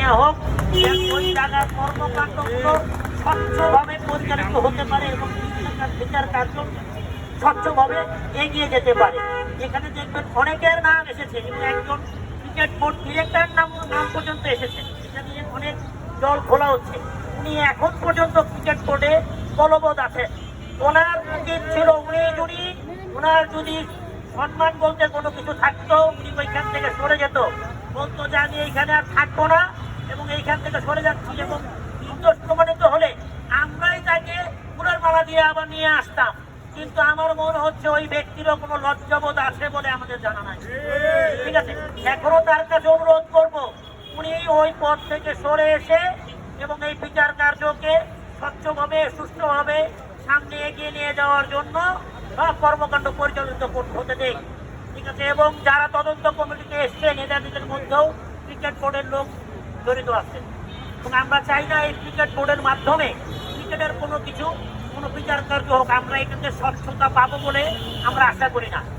নেওয়া হোক, ওই জায়গার কর্মকাণ্ডগুলো স্বচ্ছভাবে পরিচালিত হতে পারে এবং বিচার কার্য স্বচ্ছভাবে এগিয়ে যেতে পারে। এখানে দেখবেন অনেকের নাম এসেছে, কিন্তু একজন ক্রিকেট বোর্ড ডিরেক্টর নাম পর্যন্ত এসেছে। এটা নিয়ে অনেক দল খোলা হচ্ছে। উনি এখন পর্যন্ত ক্রিকেট বোর্ডে বলবৎ আছেন। ওনার উচিত ছিল ওনার যদি সম্মান বলতে কোনো কিছু থাকতো, উনি ওইখান থেকে সরে যেত, বলতো যে আমি এইখানে আর থাকবো না এবং এইখান থেকে সরে যাচ্ছি, এবং নির্দোষ প্রমাণিত হলে আমরাই তাকে ফুলের মালা দিয়ে আবার নিয়ে আসতাম। কিন্তু আমার মনে হচ্ছে ওই ব্যক্তিরও কোনো লজ্জাবোধ আছে বলে আমাদের জানা নাই। ঠিক আছে, এখনো তার কাছে অনুরোধ করব, উনি ওই পদ থেকে সরে এসে এবং এই বিচার কার্যকে স্বচ্ছভাবে সুষ্ঠুভাবে সামনে এগিয়ে নিয়ে যাওয়ার জন্য কর্মকাণ্ড পরিচালিত হতে দেয়। ঠিক আছে, এবং যারা তদন্ত কমিটিতে এসছেন এদের মধ্যেও ক্রিকেট বোর্ডের লোক জড়িত আছেন, এবং আমরা চাই না এই ক্রিকেট বোর্ডের মাধ্যমে ক্রিকেটের কোনো বিচার কার্য হোক। আমরা এটাতে স্বচ্ছতা পাবো বলে আমরা আশা করি না।